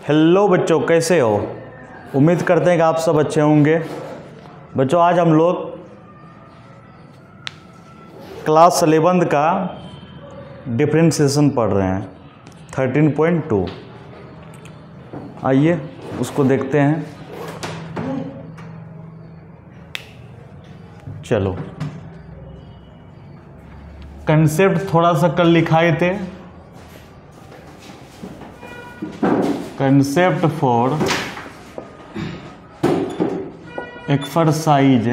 Hello बच्चों, कैसे हो? उम्मीद करते हैं कि आप सब अच्छे होंगे। बच्चों, आज हम लोग क्लास 11 का डिफरेंशिएशन पढ़ रहे हैं 13.2। आइए उसको देखते हैं। चलो, कंसेप्ट थोड़ा सा कल लिखाए थे। कंसेप्ट फॉर एक्सरसाइज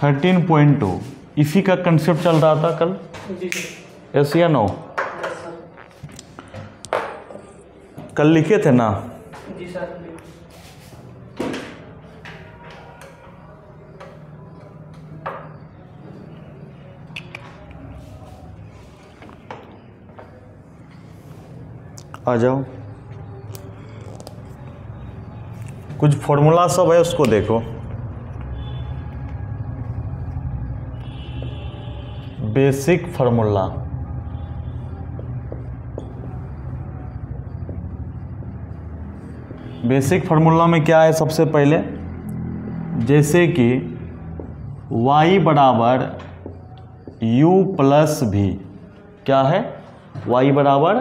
13.2, इसी का कंसेप्ट चल रहा था कल। यस या नो? कल लिखे थे ना? जी सर। आ जाओ, कुछ फॉर्मूला सब है उसको देखो। बेसिक फार्मूला, बेसिक फार्मूला में क्या है? सबसे पहले जैसे कि y बराबर u प्लस भी, क्या है? y बराबर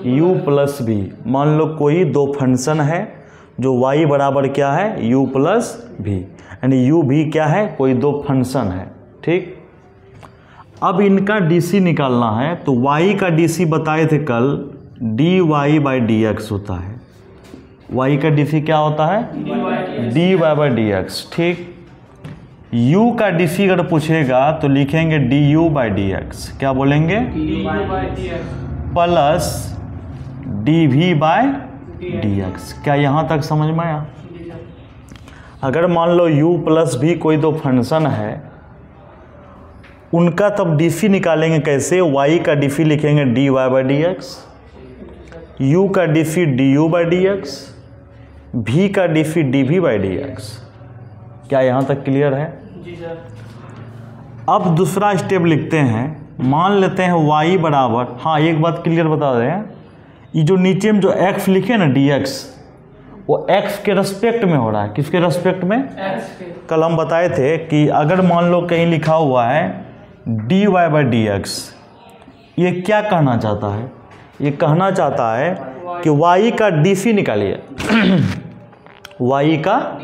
u प्लस भी। मान लो कोई दो फंक्शन है जो y बराबर क्या है? u प्लस भी, यानी u भी क्या है? कोई दो फंक्शन है। ठीक, अब इनका dc निकालना है तो y का dc बताए थे कल, dy/dx होता है। y का dc क्या होता है? dy/dx। ठीक, u का dc अगर पूछेगा तो लिखेंगे du/dx। क्या बोलेंगे? Plus dv/dx। क्या यहाँ तक समझ में आया? अगर मान लो u प्लस भी कोई दो फंक्शन है, उनका तब dc निकालेंगे कैसे? y का dc लिखेंगे dy/dx, u का dc du/dx, v का dc dv/dx। क्या यहाँ तक क्लियर है? जी सर। अब दूसरा स्टेप लिखते हैं। मान लेते हैं y बराबर, हाँ एक बात क्लियर बता रहे हैं, ये जो नीचे में जो x लिखे ना dx, वो x के रेस्पेक्ट में हो रहा है। किसके रेस्पेक्ट में? कल हम बताए थे कि अगर मान लो कहीं लिखा हुआ है dy/dx, ये क्या कहना चाहता है? ये कहना चाहता है कि y का dc निकालिए। y का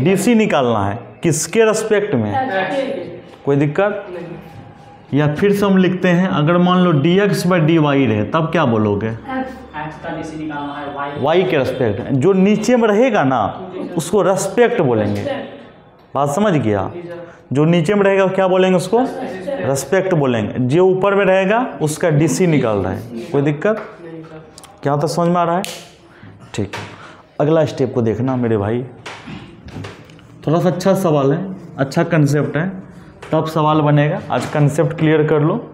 dc निकालना है, किसके रेस्पेक्ट में? कोई दिक्कत? या फिर से हम लिखते हैं, अगर मान लो dx/dy रहे तब क्या बोलोगे? y के रेस्पेक्ट, जो नीचे में रहेगा ना उसको रेस्पेक्ट बोलेंगे। बात समझ गया? जो नीचे में रहेगा क्या बोलेंगे? उसको रेस्पेक्ट बोलेंगे। जो ऊपर में रहेगा उसका dc निकाल रहा है। कोई दिक्कत? क्या तो समझ में आ रहा है? ठीक, अगला स्टेप को देखना मेरे भाई। थोड़ा सा अच्छा सवाल है, अच्छा कंसेप्ट है, तब सवाल बनेगा। आज कंसेप्ट क्लियर कर लो।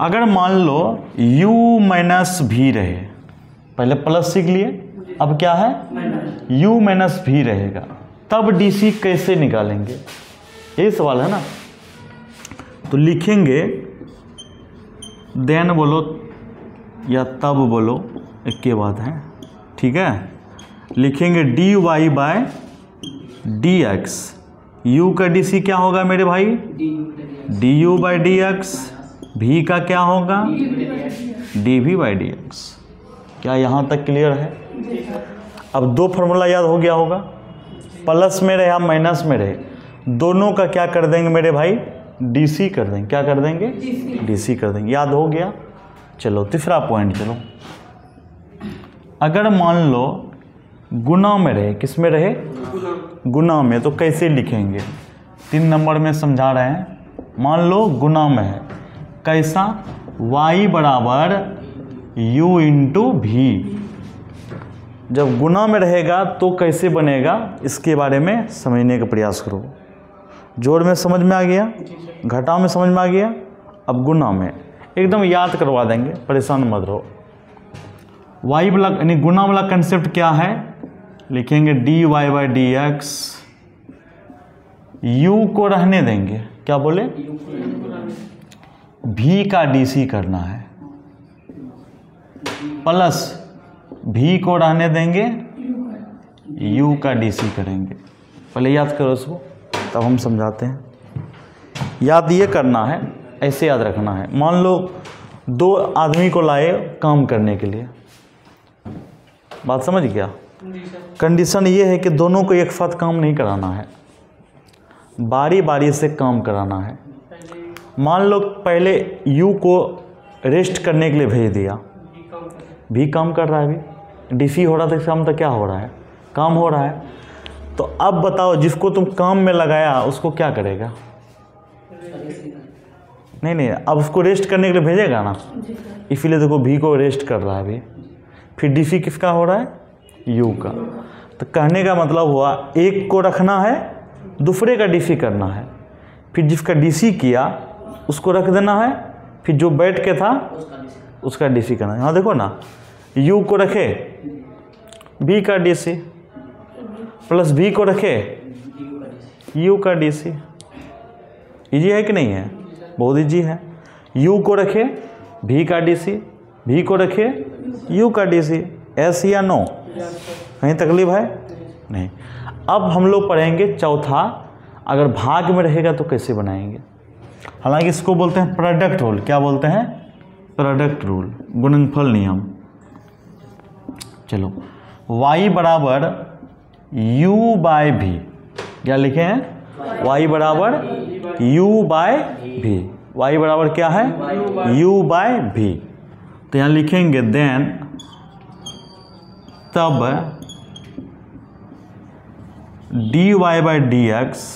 अगर मान लो u माइनस भी रहे, पहले प्लस सीख लिए, अब क्या है? u माइनस भी रहेगा, तब dc कैसे निकालेंगे? यही सवाल है ना। तो लिखेंगे, देन बोलो या तब बोलो, एक के बाद है। ठीक है, लिखेंगे dy/dx। u का dc क्या होगा मेरे भाई? du/dx। v का क्या होगा? dv/dx। क्या यहाँ तक क्लियर है? अब दो फार्मूला याद हो गया होगा, प्लस में रहे या माइनस में रहे, दोनों का क्या कर देंगे मेरे भाई? dc कर देंगे। क्या कर देंगे? dc कर देंगे। याद हो गया? चलो तीसरा पॉइंट। चलो, अगर मान लो गुना में रहे, किस में रहे? गुना में, तो कैसे लिखेंगे? 3 नंबर में समझा रहे हैं। मान लो गुना में है, कैसा? y बराबर u इंटू भी। जब गुना में रहेगा तो कैसे बनेगा, इसके बारे में समझने का प्रयास करो। जोड़ में समझ में आ गया, घटाव में समझ में आ गया, अब गुना में एकदम याद करवा देंगे, परेशान मत रहो। y वाला यानी गुना वाला कंसेप्ट क्या है? लिखेंगे dy/dx, u को रहने देंगे। क्या बोले? v का dc करना है। प्लस भी को रहने देंगे, u का dc करेंगे। पहले याद करो इसको, तब हम समझाते हैं। याद ये करना है, ऐसे याद रखना है। मान लो दो आदमी को लाए काम करने के लिए, बात समझ गया। कंडीशन ये है कि दोनों को एक साथ काम नहीं कराना है, बारी बारी से काम कराना है। मान लो पहले u को रेस्ट करने के लिए भेज दिया, भी काम कर रहा है, अभी डीसी हो रहा था, इसका मतलब क्या हो रहा है, काम हो रहा है। तो अब बताओ जिसको तुम काम में लगाया उसको क्या करेगा? नहीं, अब उसको रेस्ट करने के लिए भेजेगा ना, इसीलिए देखो भी को रेस्ट कर रहा है अभी। फिर डीसी किसका हो रहा है? यू का। तो कहने का मतलब हुआ एक को रखना है, दूसरे का डीसी करना है, फिर जिसका डीसी किया उसको रख देना है, फिर जो बैठ के था उसका डीसी करना है। यहाँ देखो ना, यू को रखे बी का डीसी, प्लस बी को रखे यू का डीसी। इजी है कि नहीं है? बहुत इजी है। यू को रखे भी का डीसी, भी को रखे यू का डीसी। एस या नो? कहीं तकलीफ है? नहीं। अब हम लोग पढ़ेंगे चौथा, अगर भाग में रहेगा तो कैसे बनाएंगे। हालांकि इसको बोलते हैं प्रोडक्ट रूल। क्या बोलते हैं? प्रोडक्ट रूल, गुणनफल नियम। चलो, y बराबर u बाय भी, क्या लिखे हैं? y बराबर u बाय भी। y बराबर क्या है? u बाय भी। तो यहाँ लिखेंगे देन, तब dy बाय dx।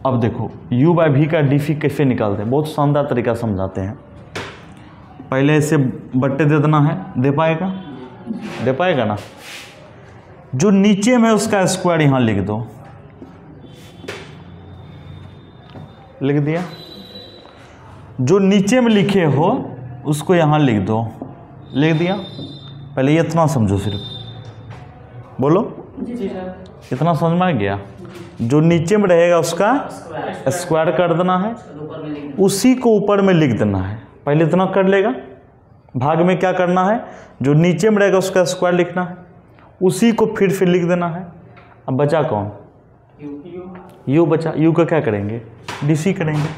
अब देखो u बाय भी का डीसी कैसे निकालते हैं, बहुत शानदार तरीका समझाते हैं। पहले इसे बट्टे दे देना है, दे पाएगा ना। जो नीचे में उसका स्क्वायर यहां लिख दो, लिख दिया। जो नीचे में लिखे हो उसको यहां लिख दो, लिख दिया। पहले ये इतना समझो, सिर्फ बोलो इतना समझ में आ गया। जो नीचे में रहेगा उसका स्क्वायर कर देना है, उसी को ऊपर में लिख देना है। पहले इतना कर लेगा। भाग में क्या करना है? जो नीचे में रहेगा उसका स्क्वायर लिखना है, उसी को फिर से लिख देना है। अब बचा कौन? यू बचा। यू का क्या करेंगे? डीसी करेंगे।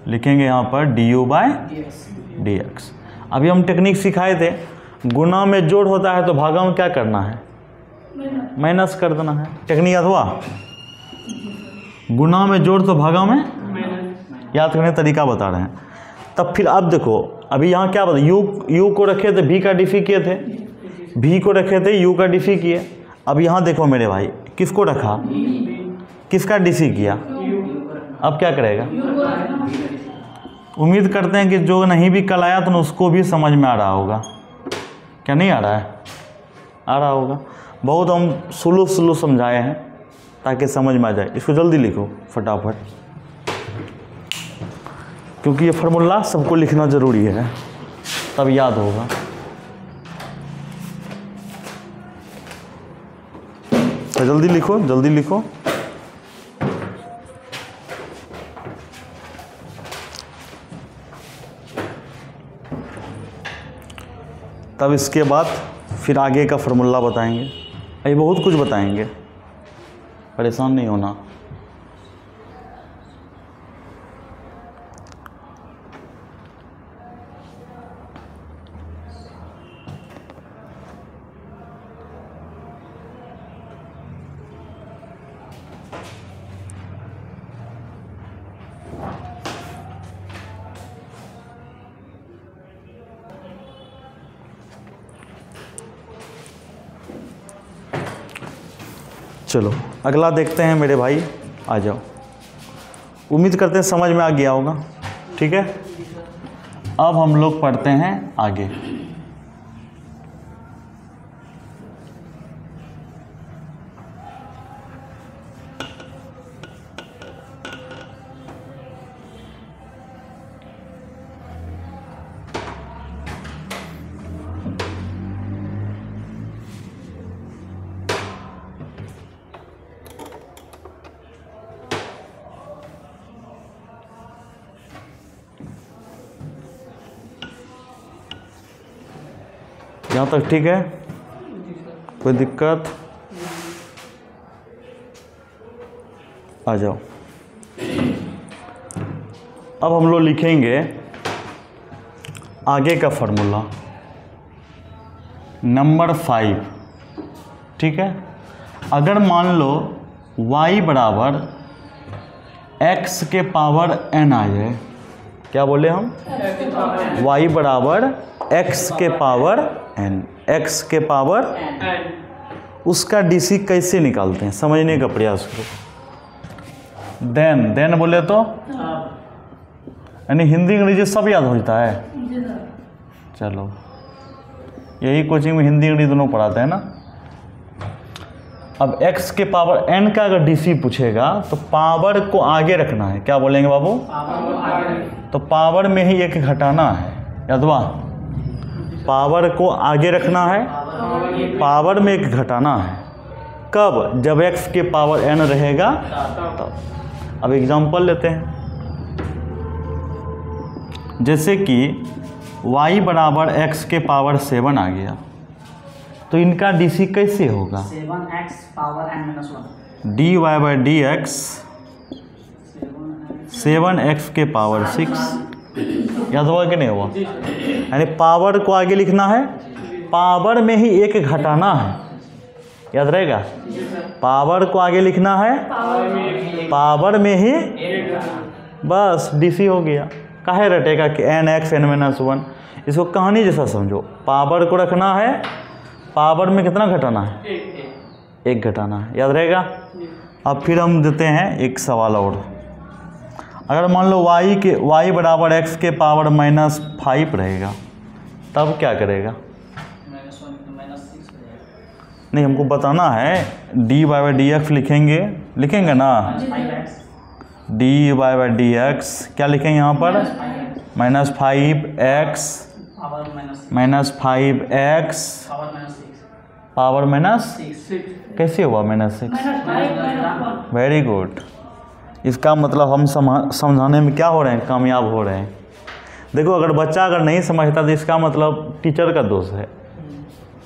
लिखेंगे यहाँ पर डी बाय dx। अभी हम टेक्निक सिखाए थे, गुना में जोड़ होता है तो भागा में क्या करना है? माइनस कर देना है। टेक्निक याद हुआ? गुना में जोड़ तो भागा में याद करने तरीका बता रहे हैं। तब फिर अब देखो, अभी यहाँ क्या बता, यू को रखे थे, भी का डीसी किए थे, भी को रखे थे, यू का डीसी किए। अब यहाँ देखो मेरे भाई, किसको रखा, किसका डीसी किया, अब क्या करेगा? उम्मीद करते हैं कि जो नहीं भी कल आया तो उसको भी समझ में आ रहा होगा। क्या नहीं आ रहा है? आ रहा होगा। बहुत हम स्लो समझाए हैं ताकि समझ में आ जाए। इसको जल्दी लिखो फटाफट, क्योंकि ये फार्मूला सबको लिखना ज़रूरी है, तब याद होगा। तो जल्दी लिखो, जल्दी लिखो। तब इसके बाद फिर आगे का फार्मूला बताएंगे। अभी बहुत कुछ बताएंगे, परेशान नहीं होना। चलो अगला देखते हैं मेरे भाई, आ जाओ। उम्मीद करते हैं समझ में आ गया होगा, ठीक है। अब हम लोग पढ़ते हैं आगे। यहाँ तक ठीक है? कोई दिक्कत? आ जाओ। अब हम लोग लिखेंगे आगे का फॉर्मूला नंबर 5, ठीक है। अगर मान लो y बराबर x के पावर n आ जाए, क्या बोले हम? y बराबर x के पावर n, x के पावर उसका DC कैसे निकालते हैं समझने का प्रयास करो। देन बोले तो यानी हिंदी अंग्रेजी सब याद हो जाता है। चलो, यही कोचिंग में हिंदी अंग्रेजी दोनों पढ़ाते हैं ना। अब x के पावर n का अगर DC पूछेगा तो पावर को आगे रखना है। क्या बोलेंगे बाबू? तो पावर में ही एक घटाना है, यादवा। पावर को आगे रखना है, पावर में एक घटाना है। कब? जब x के पावर n रहेगा तब। अब एग्जांपल लेते हैं, जैसे कि y बराबर x के पावर 7 आ गया, तो इनका DC कैसे होगा? 7x power n-1 dy by dx 7x के पावर 6, याद हुआ कि नहीं हुआ? यानी पावर को आगे लिखना है, पावर में ही एक घटाना है, याद रहेगा? पावर को आगे लिखना है, पावर में ही, बस DC हो गया। काहे रटेगा कि nx n-1, इसको कहानी जैसा समझो। पावर को रखना है, पावर में कितना घटाना है? एक घटाना है, याद रहेगा? अब फिर हम देते हैं एक सवाल और। अगर मान लो y बराबर x के पावर -5 रहेगा, तब क्या करेगा? नहीं, हमको बताना है। dy बाई dx लिखेंगे ना? dy बाई dx क्या लिखेंगे यहाँ पर? -5x पावर -6 कैसे हुआ? -6। Very good. इसका मतलब हम समझाने में क्या हो रहे हैं? कामयाब हो रहे हैं। देखो, अगर बच्चा अगर नहीं समझता तो इसका मतलब टीचर का दोष है,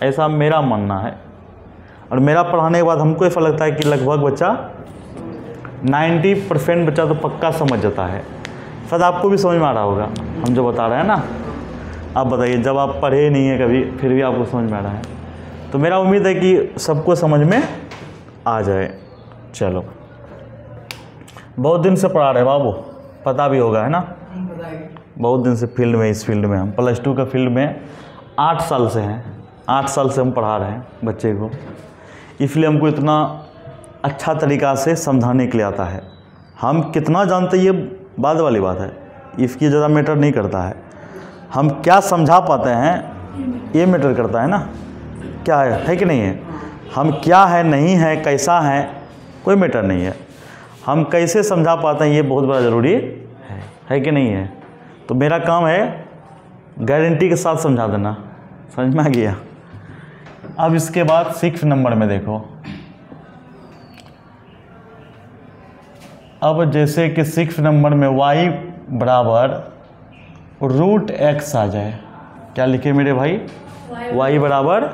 ऐसा मेरा मानना है। और मेरा पढ़ाने के बाद हमको ऐसा लगता है कि लगभग बच्चा 90% बच्चा तो पक्का समझ जाता है। शायद आपको भी समझ में आ रहा होगा हम जो बता रहे हैं ना। आप बताइए, जब आप पढ़े नहीं हैं कभी, फिर भी आपको समझ में आ रहा है, तो मेरा उम्मीद है कि सबको समझ में आ जाए। चलो, बहुत दिन से पढ़ा रहे बाबू, पता भी होगा, है ना? बहुत दिन से फील्ड में, इस फील्ड में हम +2 का फील्ड में 8 साल से हैं। 8 साल से हम पढ़ा रहे हैं बच्चे को, इसलिए हमको इतना अच्छा तरीक़ा से समझाने के लिए आता है। हम कितना जानते ये बाद वाली बात है, इसकी ज़्यादा मैटर नहीं करता है। हम क्या समझा पाते हैं ये मैटर करता है ना। क्या है कि नहीं है? हम क्या है, नहीं है, कैसा है, कोई मैटर नहीं है। हम कैसे समझा पाते हैं ये बहुत बड़ा ज़रूरी है कि नहीं है? तो मेरा काम है गारंटी के साथ समझा देना। समझ में आ गया? अब इसके बाद 6 नंबर में देखो। अब जैसे कि 6 नंबर में y बराबर √x आ जाए, क्या लिखे मेरे भाई? y बराबर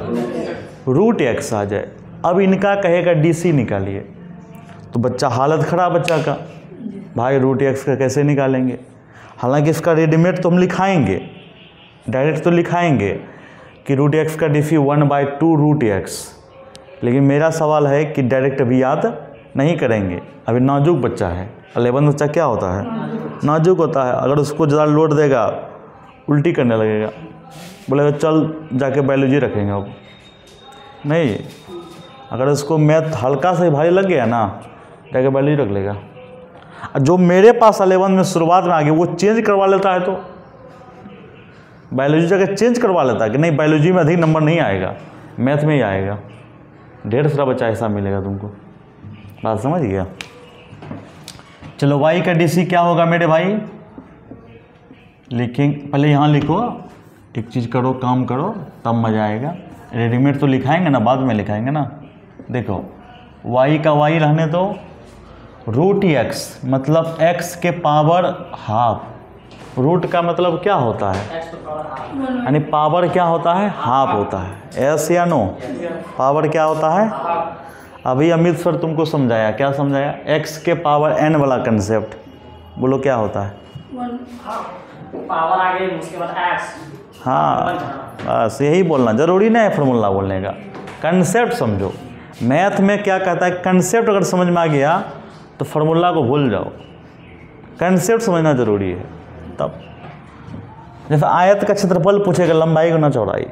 √x आ जाए। अब इनका कहेगा DC निकालिए, तो बच्चा हालत ख़राब बच्चा का, भाई √x का कैसे निकालेंगे? हालांकि इसका रेडीमेड तो हम लिखाएंगे, डायरेक्ट तो लिखाएंगे कि √x का DC 1/2 √x, लेकिन मेरा सवाल है कि डायरेक्ट अभी याद नहीं करेंगे। अभी नाजुक बच्चा है, 11 बच्चा क्या होता है? नाजुक होता है। अगर उसको ज़्यादा लोड देगा उल्टी करने लगेगा, बोलेगा चल जाके बायोलॉजी रखेंगे। अब नहीं, अगर उसको मैथ हल्का से भारी लग गया ना, जाके बायोलॉजी रख लेगा। जो मेरे पास 11 में शुरुआत में आ गया वो चेंज करवा लेता है, तो बायोलॉजी जाके चेंज करवा लेता है कि नहीं बायोलॉजी में अधिक नंबर नहीं आएगा, मैथ में ही आएगा। 150 बच्चा ऐसा मिलेगा तुमको। बात समझ गया? चलो, y का DC क्या होगा मेरे भाई? लिखेंगे, पहले यहाँ लिखो, एक चीज़ करो, काम करो, तब मज़ा आएगा। रेडीमेड तो लिखाएंगे ना, बाद में लिखाएंगे ना। देखो, y का y रहने दो, √x मतलब x के पावर ½ रूट का मतलब क्या होता है, x to power half. यानी पावर क्या होता है, हाफ होता है। यस या नो, पावर क्या होता है। अभी अमित सर तुमको समझाया, क्या समझाया, x के पावर n वाला कंसेप्ट, बोलो क्या होता है। पावर आ गई उसके बाद x. हाँ बस यही बोलना, ज़रूरी नहीं है फार्मूला बोलने का, कंसेप्ट समझो। मैथ में क्या कहता है, कंसेप्ट अगर समझ में आ गया तो फार्मूला को भूल जाओ, कंसेप्ट समझना ज़रूरी है। तब जैसे आयत का क्षेत्रफल पूछेगा लंबाई गुना चौड़ाई,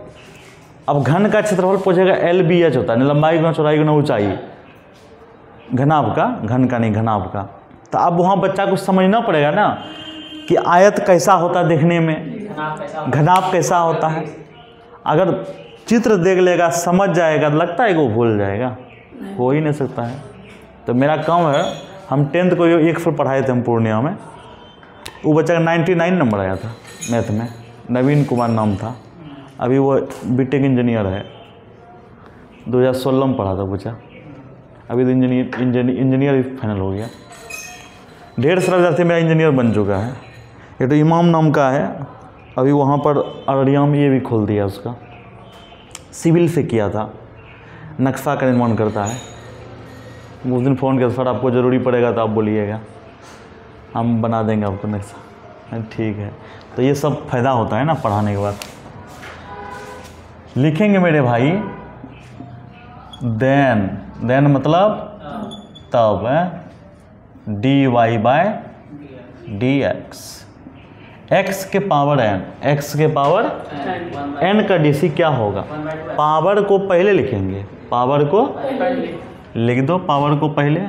अब घन का क्षेत्रफल पूछेगा LBH होता है, लंबाई गुना चौड़ाई गुना ऊंचाई, घनाभ का, घन का नहीं घनाभ का। तो अब वहाँ बच्चा को समझना पड़ेगा ना कि आयत कैसा होता है देखने में, घनाभ कैसा होता है। अगर चित्र देख लेगा समझ जाएगा, लगता है कि वो भूल जाएगा, हो ही नहीं सकता है। तो मेरा काम है, हम 10th को 1 पर पढ़ाए थे हम पूर्णिया में, वो बच्चा का 99 नंबर आया था मैथ में, नवीन कुमार नाम था, अभी वो बीटेक इंजीनियर है, 2016 में पढ़ा था बच्चा, अभी तो इंजीनियर भी फाइनल हो गया। ढेर सारा विद्यार्थी मेरा इंजीनियर बन चुका है। ये तो इमाम नाम का है, अभी वहाँ पर अररिया में ये भी खोल दिया, उसका सिविल से किया था, नक्शा का निर्माण करता है। उस दिन फ़ोन किया, सर आपको ज़रूरी पड़ेगा तो आप बोलिएगा, हम बना देंगे आपको नक्शा। ठीक है, तो ये सब फायदा होता है ना पढ़ाने के बाद। लिखेंगे मेरे भाई, देन मतलब तब है, dy/dx, x के पावर n, x के पावर n का dc क्या होगा। पावर को पहले लिखेंगे, पावर को लिख दो, पावर को पहले।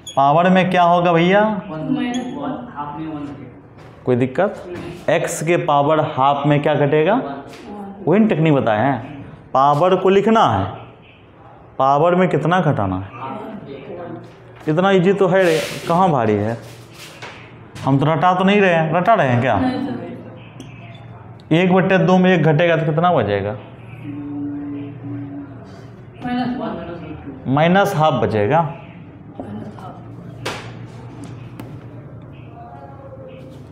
पावर में क्या होगा भैया, कोई दिक्कत, x के पावर हाफ में क्या घटेगा, वही टेक्निक बताए हैं। पावर को लिखना है, पावर में कितना घटाना है, इतना इजी तो है, कहाँ भारी है। हम तो रटा तो नहीं रहे हैं, रटा रहे हैं क्या। 1/2 में 1 घटेगा तो कितना बचेगा, -½ बचेगा।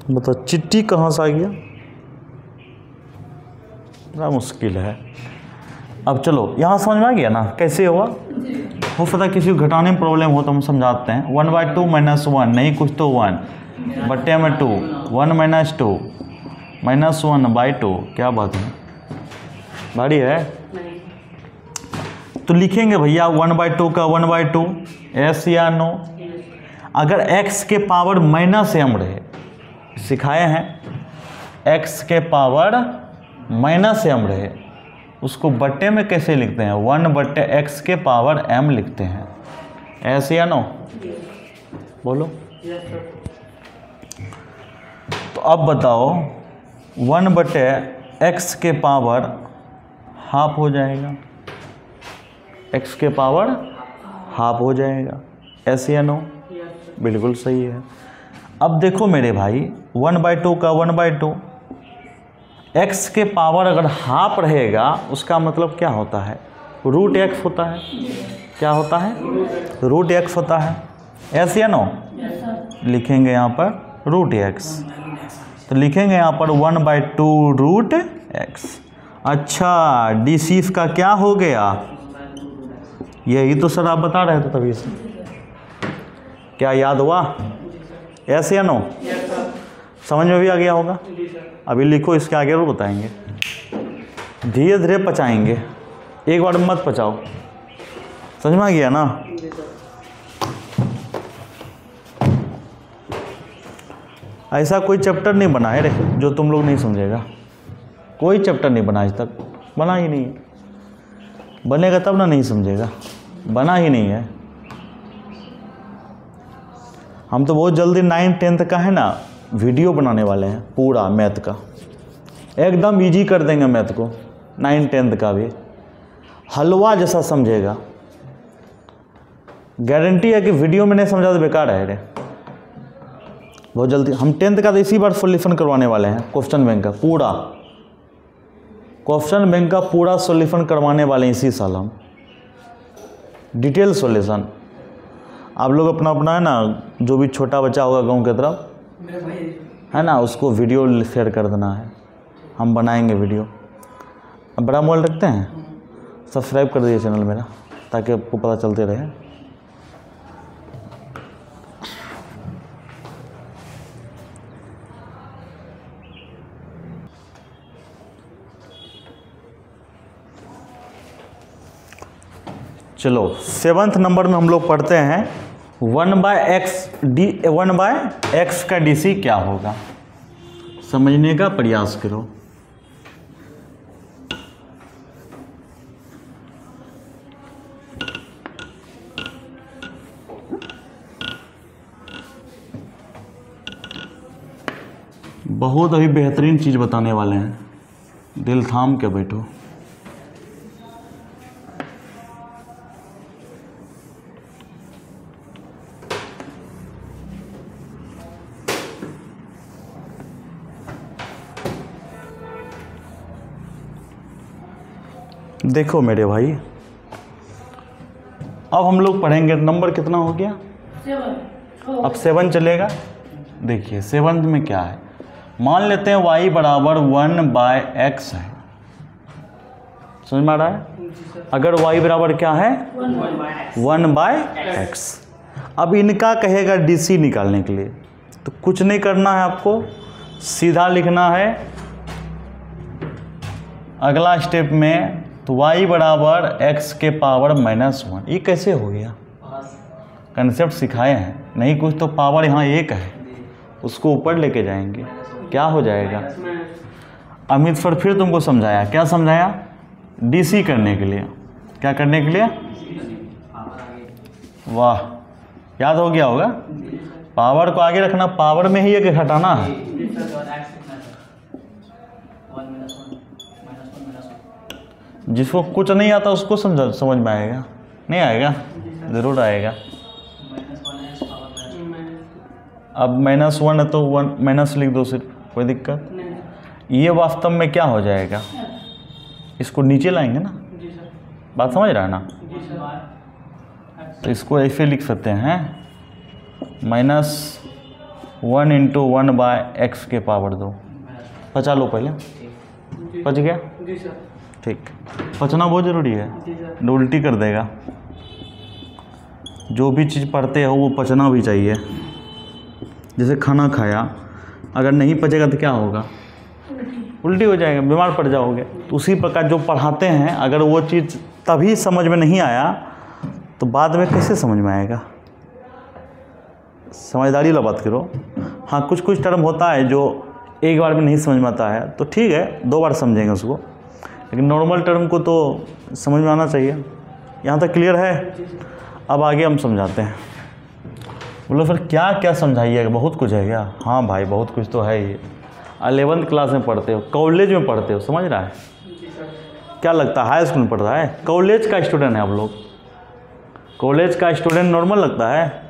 बताओ चिट्ठी कहाँ से आ गया, बड़ा मुश्किल है। अब चलो यहाँ समझ में आ गया ना कैसे हुआ। हो सकता है किसी को घटाने में प्रॉब्लम हो तो हम समझाते हैं। 1/2 -1 नहीं, कुछ तो 1 बटे में 2, 1 - 2 -1/2, क्या बात है, भारी है। तो लिखेंगे भैया 1/2 का 1/2, यस या नो। अगर x के पावर -m रहे, सिखाए हैं, x के पावर -m रहे, उसको बट्टे में कैसे लिखते हैं, 1/x के पावर m लिखते हैं, यस या नो, बोलो। तो अब बताओ 1/x के पावर हाफ हो जाएगा, x के पावर हाफ हो जाएगा, यस या नो, बिल्कुल सही है। अब देखो मेरे भाई 1/2 का 1/2, x के पावर अगर हाफ रहेगा उसका मतलब क्या होता है, √x होता है। क्या होता है, √x होता है, यस या नो। लिखेंगे यहाँ पर √x, तो लिखेंगे यहाँ पर 1/2 √x। अच्छा DC इसका क्या हो गया, यही तो सर आप बता रहे थे तभी से, क्या याद हुआ, यस या नो, समझ में भी आ गया होगा। अभी लिखो, इसके आगे और बताएंगे, धीरे धीरे पचाएंगे, एक बार मत पचाओ, समझ में आ गया ना। ऐसा कोई चैप्टर नहीं बना है रे जो तुम लोग नहीं समझेगा, कोई चैप्टर नहीं बना आज तक, बना ही नहीं, बनेगा तब ना नहीं समझेगा, बना ही नहीं है। हम तो बहुत जल्दी 9th 10th का है ना वीडियो बनाने वाले हैं, पूरा मैथ का एकदम इजी कर देंगे, मैथ को 9th 10th का भी हलवा जैसा समझेगा। गारंटी है कि वीडियो में नहीं समझा तो बेकार है रे, बहुत जल्दी। हम 10th का तो इसी बार सॉल्यूशन करवाने वाले हैं, क्वेश्चन बैंक का पूरा, क्वेश्चन बैंक का पूरा सॉल्यूशन करवाने वाले हैं इसी साल हम, डिटेल सॉल्यूशन। आप लोग अपना अपना है ना, जो भी छोटा बच्चा होगा गांव की तरफ, है ना, उसको वीडियो शेयर कर देना है, हम बनाएंगे वीडियो। अब बड़ा मोबाइल रखते हैं, सब्सक्राइब कर दीजिए चैनल मेरा ताकि आपको पता चलते रहे। चलो 7th नंबर में हम लोग पढ़ते हैं 1/x का DC क्या होगा, समझने का प्रयास करो। बहुत अभी बेहतरीन चीज़ बताने वाले हैं, दिल थाम के बैठो। देखो मेरे भाई, अब हम लोग पढ़ेंगे, नंबर कितना हो गया 7। अब 7 चलेगा। देखिए 7 में क्या है, मान लेते हैं y बराबर 1/x है, समझ में आ रहा है। अगर y बराबर क्या है 1/x। अब इनका कहेगा DC निकालने के लिए, तो कुछ नहीं करना है आपको, सीधा लिखना है अगला स्टेप में, तो y बराबर x के पावर -1। ये कैसे हो गया, कंसेप्ट सिखाए हैं नहीं, कुछ तो पावर यहाँ 1 है, उसको ऊपर लेके जाएंगे, क्या हो जाएगा। अमित सर फिर तुमको समझाया, क्या समझाया, DC करने के लिए, क्या करने के लिए, वाह याद हो गया होगा। पावर को आगे रखना, पावर में ही एक घटाना है। जिसको कुछ नहीं आता उसको समझ में आएगा, नहीं आएगा, ज़रूर आएगा। अब -1 है तो 1 माइनस लिख दो, सिर्फ कोई दिक्कत। ये वास्तव में क्या हो जाएगा, इसको नीचे लाएंगे ना, बात समझ रहा है ना। तो इसको ऐसे लिख सकते हैं -1 × 1/x के पावर 2। पचा लो पहले, पच गया, ठीक। पचना बहुत ज़रूरी है, उल्टी कर देगा। जो भी चीज़ पढ़ते हो वो पचना भी चाहिए। जैसे खाना खाया, अगर नहीं पचेगा तो क्या होगा, उल्टी हो जाएगा, बीमार पड़ जाओगे। तो उसी प्रकार जो पढ़ाते हैं, अगर वो चीज़ तभी समझ में नहीं आया तो बाद में कैसे समझ में आएगा। समझदारी वाला बात करो। हाँ, कुछ कुछ टर्म होता है जो एक बार में नहीं समझ में आता है, तो ठीक है 2 बार समझेंगे उसको, लेकिन नॉर्मल टर्म को तो समझ में आना चाहिए। यहाँ तक क्लियर है। अब आगे हम समझाते हैं। बोलो फिर क्या क्या समझाइएगा, बहुत कुछ है क्या। हाँ भाई बहुत कुछ तो है ही। 11th क्लास में पढ़ते हो, कॉलेज में पढ़ते हो, समझ रहा है। क्या लगता है हाई स्कूल में पढ़ रहा है, कॉलेज का स्टूडेंट है आप लोग। कॉलेज का स्टूडेंट नॉर्मल लगता है,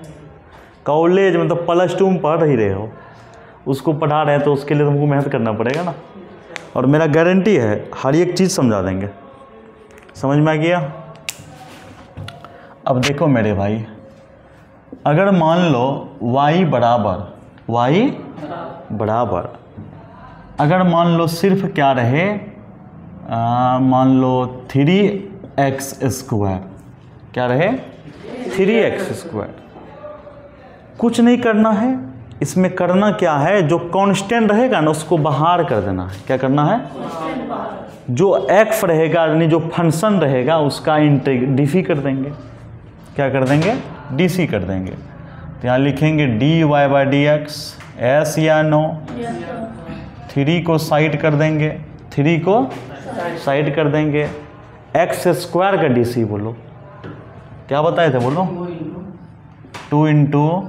कॉलेज में तो +2 में पढ़ ही रहे हो, उसको पढ़ा रहे हैं तो उसके लिए तुमको मेहनत करना पड़ेगा ना। और मेरा गारंटी है हर एक चीज़ समझा देंगे। समझ में आ गया। अब देखो मेरे भाई, अगर मान लो y बराबर अगर मान लो सिर्फ क्या रहे, मान लो 3x², क्या रहे 3x²। कुछ नहीं करना है इसमें, करना क्या है, जो कांस्टेंट रहेगा ना उसको बाहर कर देना है। क्या करना है, जो f रहेगा यानी जो फंक्शन रहेगा उसका DC कर देंगे। क्या कर देंगे, DC कर देंगे। तो यहाँ लिखेंगे dy/dx, s या नो। 3 को साइड कर देंगे, 3 को साइड कर देंगे। x² का DC बोलो, क्या बताए थे, बोलो 2 ×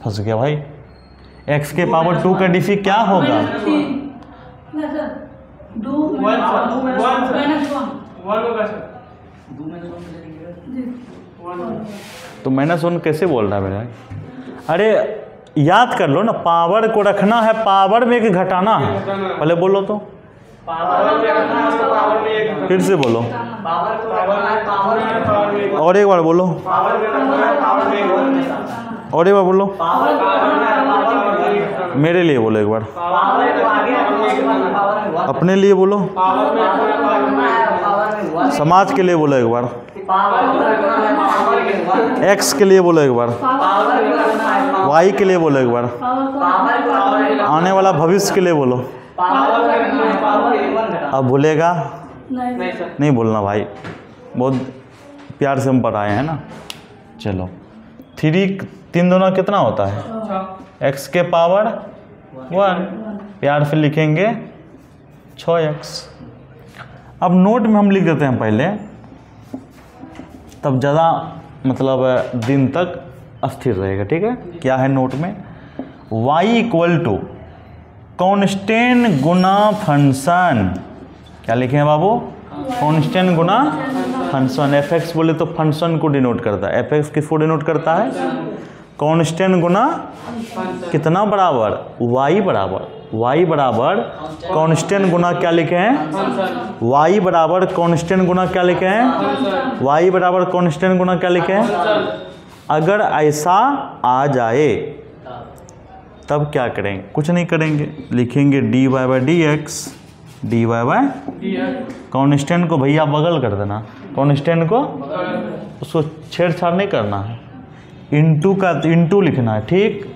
फंस गया भाई, x के पावर 2 का DC क्या होगा, तो -1 कैसे बोल रहा है मेरा। अरे याद कर लो ना, पावर को रखना है, पावर में एक घटाना है। पहले बोलो तो, फिर से बोलो, और एक बार बोलो, और एक बार बोलो। मेरे लिए बोलो एक बार, पावर को आगे उसके बाद पावर में हुआ अपने लिए बोलो, पावर में हुआ समाज के लिए बोलो एक बार, पावर में हुआ एक्स के लिए बोलो एक बार, पावर में वाई के लिए बोलो एक बार, पावर आने वाला भविष्य के लिए बोलो। पावर अब भूलेगा नहीं सर नहीं बोलना भाई, बहुत प्यार से हम पढ़ाए हैं ना। चलो 3 दूना कितना होता है, x के पावर 1, प्यार से लिखेंगे 6x। अब नोट में हम लिख देते हैं पहले, तब ज़्यादा मतलब दिन तक स्थिर रहेगा। ठीक है, क्या है नोट में, y इक्वल टू कॉन्स्टेंट गुना फंक्शन, क्या लिखे हैं बाबू, कॉन्स्टेंट गुना फंक्शन। एफ एक्स बोले तो फंक्शन को डिनोट करता है, एफ एक्स किसको डिनोट करता है, कॉन्स्टेंट गुना कितना बराबर, y बराबर कॉन्स्टेंट गुना क्या लिखे हैं, y बराबर कॉन्स्टेंट गुना क्या लिखे हैं, y बराबर कॉन्स्टेंट गुना क्या लिखे हैं। अगर ऐसा आ जाए तब क्या करेंगे, कुछ नहीं करेंगे, लिखेंगे dy by D x, dy by constant को भैया बगल कर देना, कॉन्स्टेंट को उसको छेड़छाड़ नहीं करना है, इंटू लिखना है। ठीक,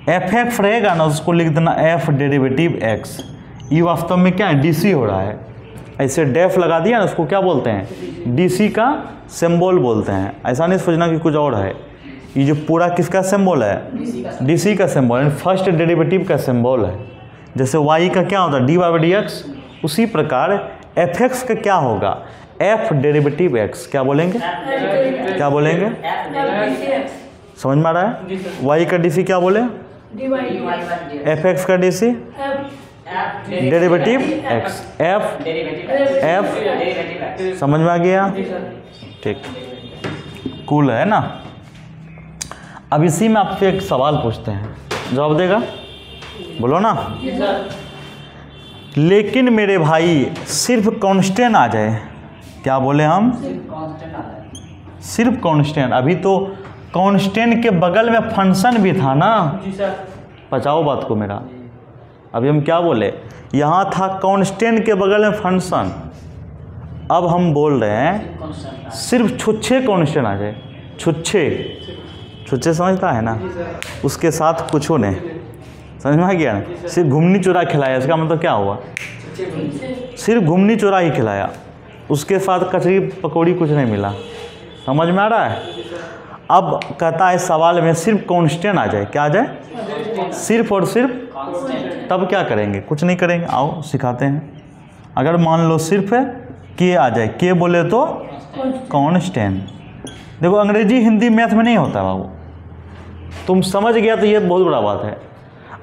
एफ एक्स रहेगा ना उसको लिख देना एफ डेरिवेटिव एक्स। ये वास्तव में क्या है, डीसी हो रहा है, ऐसे डेफ लगा दिया ना उसको क्या बोलते हैं, डीसी का सिंबल बोलते हैं। ऐसा नहीं सोचना कि कुछ और है, ये जो पूरा किसका सिंबल है, डीसी का सिंबल, फर्स्ट डेरिवेटिव का सिंबल है। जैसे y का क्या होता है, डी बाई डी एक्स, उसी प्रकार एफ एक्स का क्या होगा, एफ डेरिवेटिव एक्स। क्या बोलेंगे, क्या बोलेंगे, समझ में आ रहा है। y का डीसी क्या बोले, एफ एक्स का डीसी डेरिवेटिव एक्स, एफ समझ में आ गया। ठीक, कूल है ना। अब इसी में आपसे एक सवाल पूछते हैं, जवाब देगा, बोलो ना। लेकिन मेरे भाई सिर्फ कांस्टेंट आ जाए, क्या बोले हम, सिर्फ कांस्टेंट। अभी तो कांस्टेंट के बगल में फंक्शन भी था ना, पचाओ बात को मेरा। अभी हम क्या बोले, यहाँ था कांस्टेंट के बगल में फंक्शन, अब हम बोल रहे हैं सिर्फ छुच्छे कांस्टेंट आ जाए, छुच्छे समझता है ना, उसके साथ कुछ नहीं, समझ में आ गया ना। सिर्फ घुमनी चोरा खिलाया, इसका मतलब क्या हुआ, सिर्फ घुमनी चोरा ही खिलाया, उसके साथ कचरी पकौड़ी कुछ नहीं मिला, समझ में आ रहा है। अब कहता है सवाल में सिर्फ कांस्टेंट आ जाए, क्या आ जाए, सिर्फ और सिर्फ, तब क्या करेंगे, कुछ नहीं करेंगे। आओ सिखाते हैं। अगर मान लो सिर्फ के आ जाए, के बोले तो कांस्टेंट। देखो अंग्रेजी हिंदी मैथ में नहीं होता बाबू, तुम समझ गया तो ये बहुत बड़ा बात है।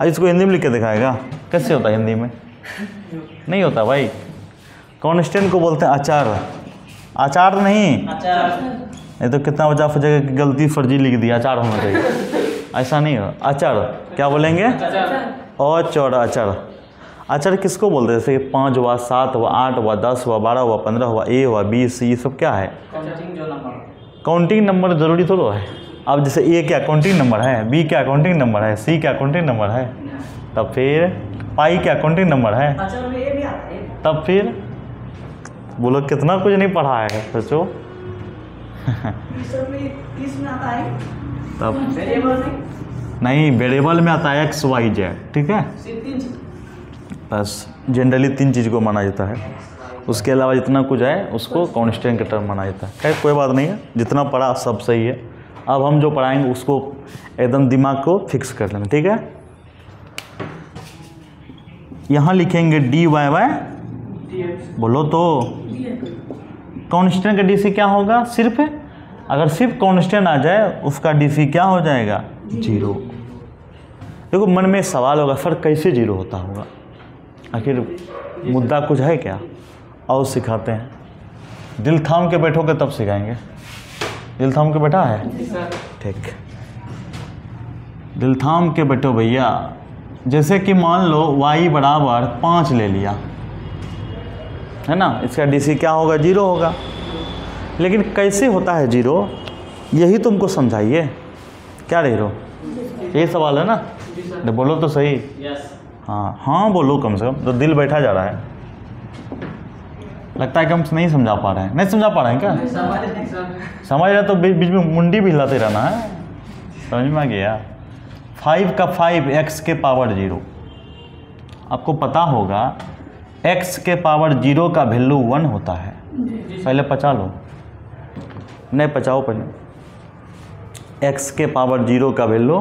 आज इसको हिंदी में लिख के दिखाएगा, कैसे होता है हिंदी में, नहीं होता भाई। कांस्टेंट को बोलते हैं अचार, अचार नहीं, तो कितना बचा जगह की गलती फर्जी लिख दिया, अचार होना चाहिए, ऐसा नहीं हो। अचार क्या बोलेंगे, और चौड़ा अचार। अचार किसको बोलते हैं, जैसे 5 हुआ, 7 हुआ, 8 हुआ, 10 हुआ, 12 हुआ, 15 हुआ, ए हुआ, 20, ये सब क्या है, काउंटिंग नंबर। जरूरी थोड़ा है। अब जैसे ए क्या काउंटिंग नंबर है, बी क्या काउंटिंग नंबर है, सी क्या काउंटिंग नंबर है, तब फिर पाई क्या काउंटिंग नंबर है, तब फिर बोलो कितना कुछ नहीं पढ़ा है, सोचो। तब नहीं, वेरिएबल में आता है एक्स वाई जेड, ठीक है, बस जनरली 3 चीज़ को माना जाता है, उसके अलावा जितना कुछ है उसको कांस्टेंट के टर्म माना जाता है। खैर कोई बात नहीं है, जितना पढ़ा सब सही है। अब हम जो पढ़ाएंगे उसको एकदम दिमाग को फिक्स कर लेना, ठीक है। यहाँ लिखेंगे डी वाई वाई, बोलो तो कांस्टेंट का डीसी क्या होगा, सिर्फ, अगर सिर्फ कांस्टेंट आ जाए उसका डीसी क्या हो जाएगा, 0। देखो मन में सवाल होगा सर कैसे 0 होता होगा, आखिर मुद्दा कुछ है क्या, और सिखाते हैं। दिल थाम के बैठोगे तब सिखाएंगे। दिल थाम के बैठा है, ठीक, दिल थाम के बैठो भैया। जैसे कि मान लो y बराबर 5 ले लिया है ना, इसका डीसी क्या होगा, 0 होगा। लेकिन कैसे होता है 0, यही तुमको समझाइए, क्या रह रहे हो, ये सवाल है ना। अरे बोलो तो सही। यस। हाँ हाँ बोलो कम से कम, तो दिल बैठा जा रहा है। लगता है कि हम नहीं समझा पा रहे हैं। नहीं समझा पा रहे हैं क्या? समझ रहे तो बीच बीच में मुंडी भी हिलाते रहना है। समझ में आ गया? 5 का 5 x के पावर 0। आपको पता होगा x के पावर 0 का वैल्यू 1 होता है। पहले पचा लो, नहीं पचाओ पहले। x के पावर 0 का वैल्यू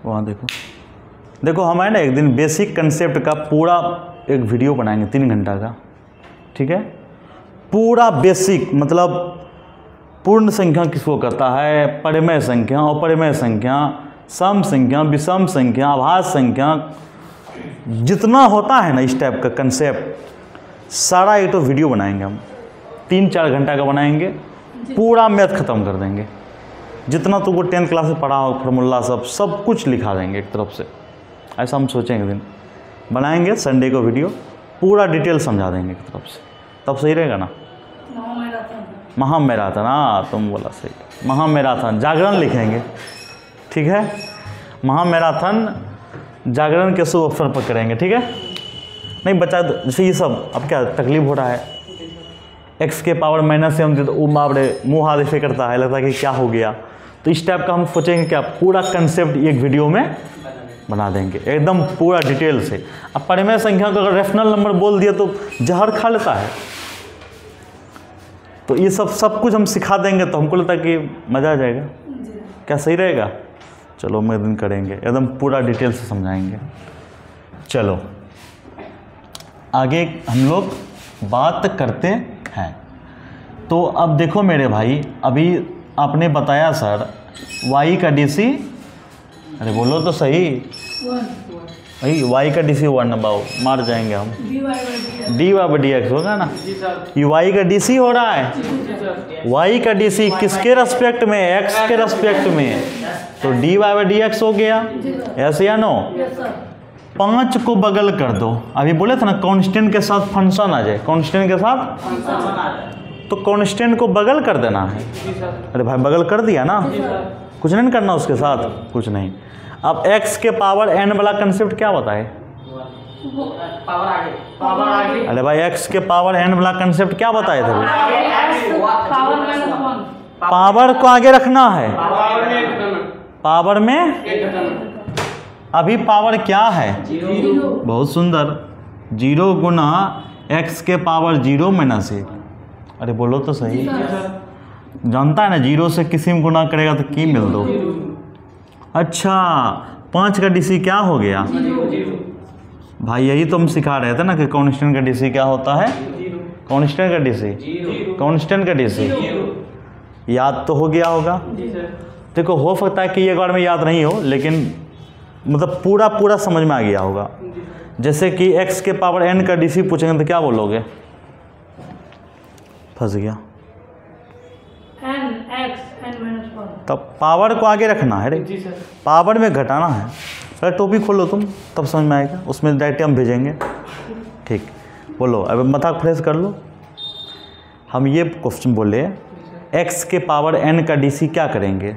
वहाँ देखो। देखो हम है ना एक दिन बेसिक कंसेप्ट का पूरा एक वीडियो बनाएंगे 3 घंटा का, ठीक है? पूरा बेसिक मतलब पूर्ण संख्या किसको कहता है, परिमेय संख्या, अपरिमेय संख्या, सम संख्या, विषम संख्या, आभाज्य संख्या, जितना होता है ना इस टाइप का कंसेप्ट सारा एक तो वीडियो बनाएंगे हम। 3-4 घंटा का बनाएंगे, पूरा मैथ ख़त्म कर देंगे। जितना तुमको 10th क्लास में पढ़ा हो फार्मूला सब कुछ लिखा देंगे एक तरफ से। ऐसा हम सोचेंगे दिन बनाएंगे, संडे को वीडियो पूरा डिटेल समझा देंगे एक तरफ से, तब सही रहेगा ना? महामैराथन, हाँ तुम बोला सही, महामैराथन जागरण लिखेंगे, ठीक है? महामैराथन जागरण के शुभ अवसर पर करेंगे, ठीक है? नहीं बच्चा जैसे ये सब अब क्या तकलीफ हो रहा है, x के पावर माइनस से हम तो वो बाबरे मुँह हाथ ऐसे करता है, लगता है कि क्या हो गया। तो इस टाइप का हम सोचेंगे क्या पूरा कंसेप्ट एक वीडियो में बना देंगे एकदम पूरा डिटेल से। अब परिमेय संख्या को अगर रेशनल नंबर बोल दिया तो जहर खा लेता है। तो ये सब कुछ हम सिखा देंगे, तो हमको लगता है कि मज़ा आ जाएगा। क्या सही रहेगा? चलो मैं दिन करेंगे एकदम पूरा डिटेल से समझाएंगे। चलो आगे हम लोग बात करते हैं। तो अब देखो मेरे भाई, अभी आपने बताया सर y का DC, अरे बोलो तो सही भाई, y का DC 1 नंबर मार जाएंगे हम, dy/dx होगा ना? ये y का DC हो रहा है। y का DC किसके रेस्पेक्ट में? x के रेस्पेक्ट में, तो dy/dx हो गया, ऐसे या नो? 5 को बगल कर दो। अभी बोले थे ना कांस्टेंट के साथ फंक्शन आ जाए, कांस्टेंट के साथ, तो कांस्टेंट को बगल कर देना है। अरे भाई बगल कर दिया ना, कुछ नहीं करना उसके साथ, कुछ नहीं। अब x के पावर n वाला कंसेप्ट क्या बताए? पावर आगे। अरे भाई x के पावर n वाला कंसेप्ट क्या बताए थे? पावर को आगे रखना है, पावर में अभी पावर क्या है? बहुत सुंदर, 0 गुना x के पावर 0 माइनस 1। अरे बोलो तो सही, जानता है ना 0 से किसी में गुना करेगा तो की मिल दो। अच्छा 5 का DC क्या हो गया भाई? यही तो हम सिखा रहे थे ना कि कांस्टेंट का DC क्या होता है? कांस्टेंट का DC, कांस्टेंट का DC याद तो हो गया होगा। देखो हो सकता है कि एक बार में याद नहीं हो, लेकिन मतलब पूरा समझ में आ गया होगा। जैसे कि x के पावर n का DC पूछेंगे तो क्या बोलोगे? फंस गया। तब पावर को आगे रखना है रे, पावर में घटाना है। अरे टॉपिक खोलो तुम, तब समझ में आएगा, उसमें डायरेक्ट हम भेजेंगे। ठीक बोलो, अब माथा फ्रेश कर लो। हम ये क्वेश्चन बोले x के पावर n का DC क्या करेंगे?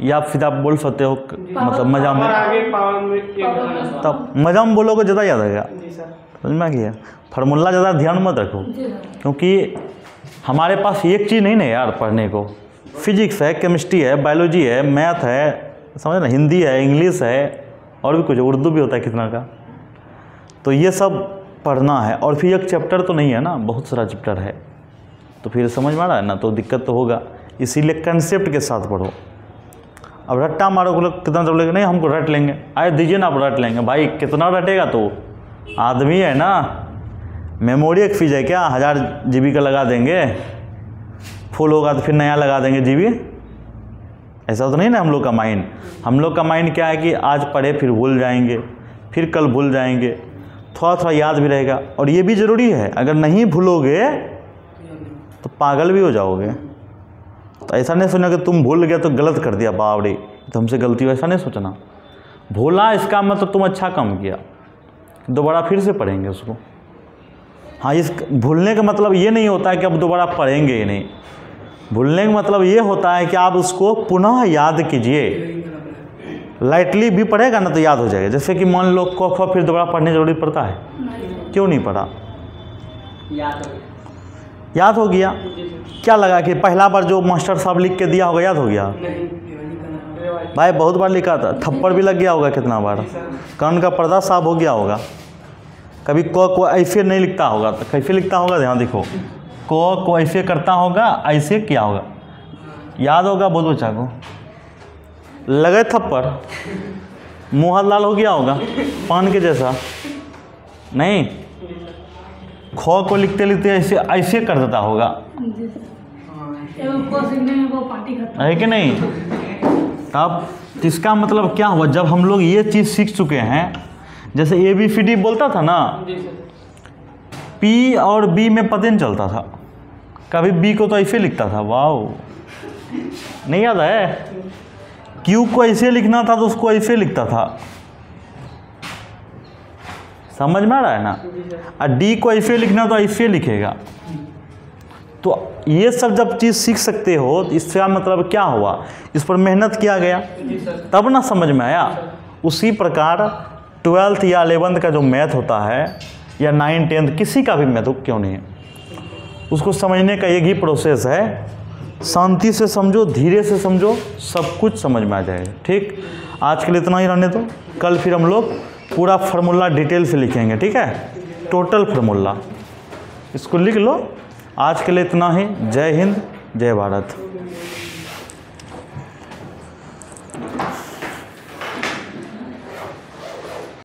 या फिर आप बोल सकते हो मतलब मजा में, तब मजा में बोलोगे ज़्यादा याद आएगा। समझ में आ गया? फार्मूला ज़्यादा ध्यान मत रखो, क्योंकि हमारे पास एक चीज़ नहीं ना यार पढ़ने को। फिजिक्स है, केमिस्ट्री है, बायोलॉजी है, मैथ है, समझ ना, हिंदी है, इंग्लिश है, और भी कुछ, उर्दू भी होता है कितना का। तो ये सब पढ़ना है, और फिर एक चैप्टर तो नहीं है ना, बहुत सारा चैप्टर है, तो फिर समझ में आ रहा है ना, तो दिक्कत तो होगा। इसीलिए कंसेप्ट के साथ पढ़ो। अब रट्टा मारोगे लोग कितना तो बोलेंगे नहीं हमको रट लेंगे, आए दीजिए ना आप रट लेंगे। भाई कितना रटेगा? तो आदमी है ना, मेमोरी एक फीस है क्या? 1000 GB का लगा देंगे, फुल होगा तो फिर नया लगा देंगे GB। ऐसा तो नहीं ना हम लोग का माइंड। हम लोग का माइंड क्या है कि आज पढ़े फिर भूल जाएंगे, फिर कल भूल जाएंगे, थोड़ा थोड़ा याद भी रहेगा। और ये भी ज़रूरी है, अगर नहीं भूलोगे तो पागल भी हो जाओगे। तो ऐसा नहीं सोचना कि तुम भूल गए तो गलत कर दिया, बावड़ी तो हमसे गलती हो, ऐसा नहीं सोचना। भूला इसका मतलब तुम अच्छा काम किया, दोबारा फिर से पढ़ेंगे उसको। हाँ, इस भूलने का मतलब ये नहीं होता है कि अब दोबारा पढ़ेंगे ही नहीं। भूलने का मतलब ये होता है कि आप उसको पुनः याद कीजिए। लाइटली भी पढ़ेगा ना तो याद हो जाएगा। जैसे कि मान लो क ख फिर दोबारा पढ़ने जरूरी पड़ता है? क्यों नहीं पढ़ा? याद हो गया। क्या लगा कि पहला बार जो मास्टर साहब लिख के दिया होगा याद हो गया? भाई बहुत बार लिखा था, थप्पड़ भी लग गया होगा कितना बार, कान का पर्दा साफ हो गया होगा। कभी क को ऐसे नहीं लिखता होगा तो कैसे लिखता होगा? ध्यान देखो, क को ऐसे करता होगा, ऐसे किया होगा, याद होगा बहुत बच्चा को। लगे थप्पड़, मुँह हाथ लाल हो गया होगा पान के जैसा? नहीं, ख को लिखते लिखते ऐसे ऐसे कर देता होगा, है कि नहीं? तब इसका मतलब क्या हुआ? जब हम लोग ये चीज़ सीख चुके हैं, जैसे ABCD बोलता था ना, P और B में पता नहीं चलता था, कभी B को तो ऐसे लिखता था, वाह नहीं याद है? Q को ऐसे लिखना था तो उसको ऐसे लिखता था, समझ में आ रहा है ना? और D को ऐसे लिखना तो ऐसे लिखेगा। तो ये सब जब चीज़ सीख सकते हो तो इसका मतलब क्या हुआ? इस पर मेहनत किया गया तब ना समझ में आया। उसी प्रकार 12th या 11th का जो मैथ होता है, या 9th 10th किसी का भी मैथ हो क्यों नहीं है, उसको समझने का एक ही प्रोसेस है, शांति से समझो, धीरे से समझो, सब कुछ समझ में आ जाएगा। ठीक, आज के लिए इतना ही रहने दो। कल फिर हम लोग पूरा फार्मूला डिटेल से लिखेंगे, ठीक है? टोटल फार्मूला इसको लिख लो। आज के लिए इतना ही। जय हिंद, जय भारत।